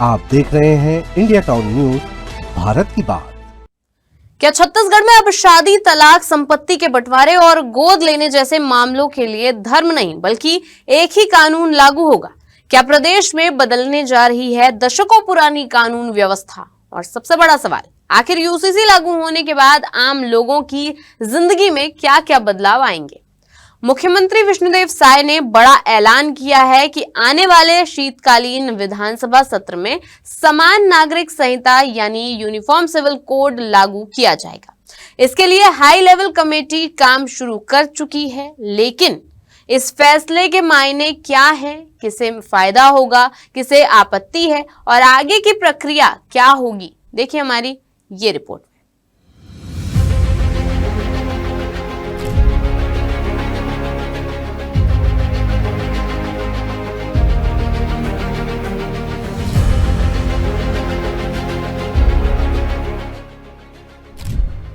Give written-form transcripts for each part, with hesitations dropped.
आप देख रहे हैं इंडिया टाउन न्यूज, भारत की बात। क्या छत्तीसगढ़ में अब शादी, तलाक, संपत्ति के बंटवारे और गोद लेने जैसे मामलों के लिए धर्म नहीं बल्कि एक ही कानून लागू होगा? क्या प्रदेश में बदलने जा रही है दशकों पुरानी कानून व्यवस्था? और सबसे बड़ा सवाल, आखिर यूसीसी लागू होने के बाद आम लोगों की जिंदगी में क्या क्या बदलाव आएंगे? मुख्यमंत्री विष्णुदेव साय ने बड़ा ऐलान किया है कि आने वाले शीतकालीन विधानसभा सत्र में समान नागरिक संहिता यानी यूनिफॉर्म सिविल कोड लागू किया जाएगा। इसके लिए हाई लेवल कमेटी काम शुरू कर चुकी है, लेकिन इस फैसले के मायने क्या है, किसे फायदा होगा, किसे आपत्ति है और आगे की प्रक्रिया क्या होगी, देखिए हमारी ये रिपोर्ट।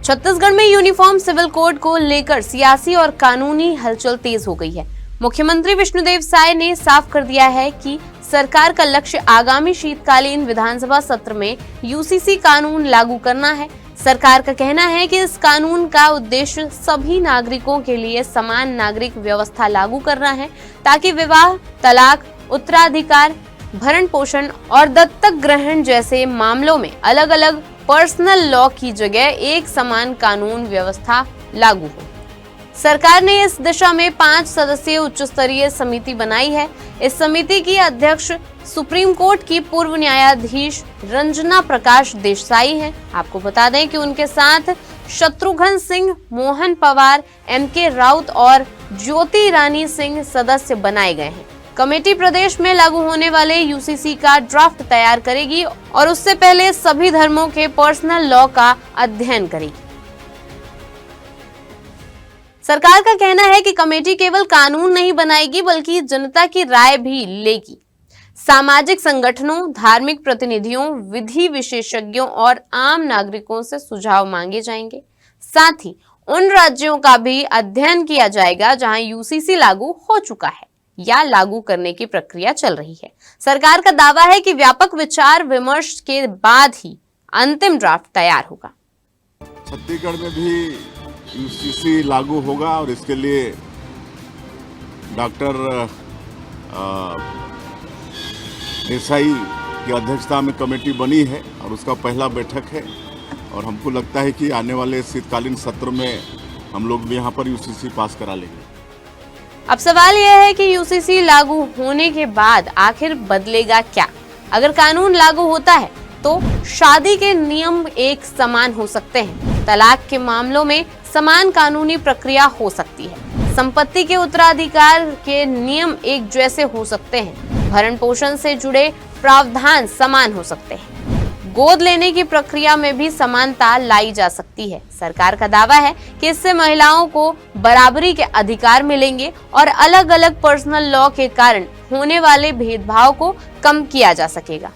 छत्तीसगढ़ में यूनिफॉर्म सिविल कोड को लेकर सियासी और कानूनी हलचल तेज हो गई है। मुख्यमंत्री विष्णुदेव साय ने साफ कर दिया है कि सरकार का लक्ष्य आगामी शीतकालीन विधानसभा सत्र में यूसीसी कानून लागू करना है। सरकार का कहना है कि इस कानून का उद्देश्य सभी नागरिकों के लिए समान नागरिक व्यवस्था लागू करना है, ताकि विवाह, तलाक, उत्तराधिकार, भरण पोषण और दत्तक ग्रहण जैसे मामलों में अलग अलग पर्सनल लॉ की जगह एक समान कानून व्यवस्था लागू हो। सरकार ने इस दिशा में 5 सदस्यीय उच्च स्तरीय समिति बनाई है। इस समिति की अध्यक्ष सुप्रीम कोर्ट की पूर्व न्यायाधीश रंजना प्रकाश देसाई हैं। आपको बता दें कि उनके साथ शत्रुघ्न सिंह, मोहन पवार, एमके राउत और ज्योति रानी सिंह सदस्य बनाए गए हैं। कमेटी प्रदेश में लागू होने वाले यूसीसी का ड्राफ्ट तैयार करेगी और उससे पहले सभी धर्मों के पर्सनल लॉ का अध्ययन करेगी। सरकार का कहना है कि कमेटी केवल कानून नहीं बनाएगी बल्कि जनता की राय भी लेगी। सामाजिक संगठनों, धार्मिक प्रतिनिधियों, विधि विशेषज्ञों और आम नागरिकों से सुझाव मांगे जाएंगे। साथ ही उन राज्यों का भी अध्ययन किया जाएगा जहां यूसीसी लागू हो चुका है या लागू करने की प्रक्रिया चल रही है। सरकार का दावा है कि व्यापक विचार विमर्श के बाद ही अंतिम ड्राफ्ट तैयार होगा। छत्तीसगढ़ में भी यूसीसी लागू होगा और इसके लिए डॉक्टर देसाई की अध्यक्षता में कमेटी बनी है और उसका पहला बैठक है और हमको लगता है कि आने वाले शीतकालीन सत्र में हम लोग भी यहाँ पर यूसीसी पास करा लेंगे। अब सवाल यह है कि यूसीसी लागू होने के बाद आखिर बदलेगा क्या? अगर कानून लागू होता है तो शादी के नियम एक समान हो सकते हैं, तलाक के मामलों में समान कानूनी प्रक्रिया हो सकती है, संपत्ति के उत्तराधिकार के नियम एक जैसे हो सकते हैं, भरण पोषण से जुड़े प्रावधान समान हो सकते हैं, गोद लेने की प्रक्रिया में भी समानता लाई जा सकती है। सरकार का दावा है कि इससे महिलाओं को बराबरी के अधिकार मिलेंगे और अलग अलग पर्सनल लॉ के कारण होने वाले भेदभाव को कम किया जा सकेगा।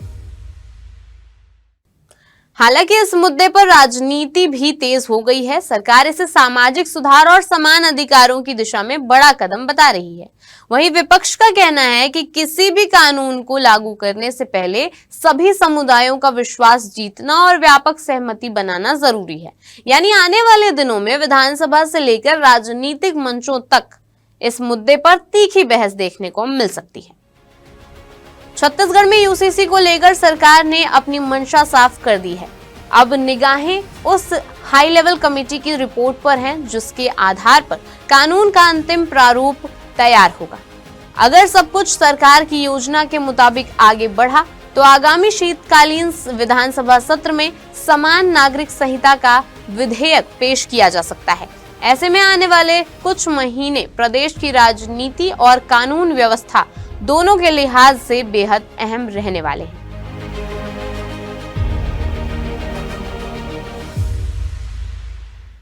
हालांकि इस मुद्दे पर राजनीति भी तेज हो गई है। सरकार इसे सामाजिक सुधार और समान अधिकारों की दिशा में बड़ा कदम बता रही है। वहीं विपक्ष का कहना है कि किसी भी कानून को लागू करने से पहले सभी समुदायों का विश्वास जीतना और व्यापक सहमति बनाना जरूरी है। यानी आने वाले दिनों में विधानसभा से लेकर राजनीतिक मंचों तक इस मुद्दे पर तीखी बहस देखने को मिल सकती है। छत्तीसगढ़ में यूसीसी को लेकर सरकार ने अपनी मंशा साफ कर दी है। अब निगाहें उस हाई लेवल कमेटी की रिपोर्ट पर हैं, जिसके आधार पर कानून का अंतिम प्रारूप तैयार होगा। अगर सब कुछ सरकार की योजना के मुताबिक आगे बढ़ा तो आगामी शीतकालीन विधानसभा सत्र में समान नागरिक संहिता का विधेयक पेश किया जा सकता है। ऐसे में आने वाले कुछ महीने प्रदेश की राजनीति और कानून व्यवस्था दोनों के लिहाज से बेहद अहम रहने वाले हैं।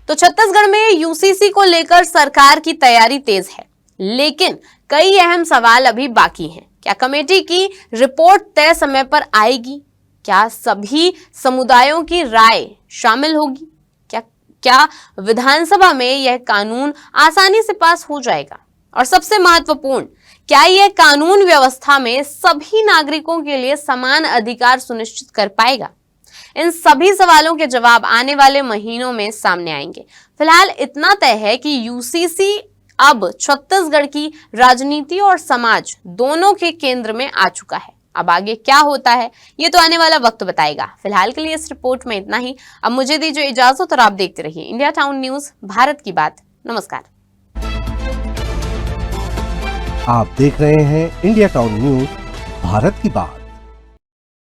तो छत्तीसगढ़ में यूसीसी को लेकर सरकार की तैयारी तेज है, लेकिन कई अहम सवाल अभी बाकी हैं। क्या कमेटी की रिपोर्ट तय समय पर आएगी? क्या सभी समुदायों की राय शामिल होगी? क्या विधानसभा में यह कानून आसानी से पास हो जाएगा? और सबसे महत्वपूर्ण, क्या यह कानून व्यवस्था में सभी नागरिकों के लिए समान अधिकार सुनिश्चित कर पाएगा? इन सभी सवालों के जवाब आने वाले महीनों में सामने आएंगे। फिलहाल इतना तय है कि यूसीसी अब छत्तीसगढ़ की राजनीति और समाज दोनों के केंद्र में आ चुका है। अब आगे क्या होता है ये तो आने वाला वक्त बताएगा। फिलहाल के लिए इस रिपोर्ट में इतना ही। अब मुझे दीजिए इजाजत और आप देखते रहिए इंडिया टाउन न्यूज, भारत की बात। नमस्कार। आप देख रहे हैं इंडिया टाउन न्यूज, भारत की बात।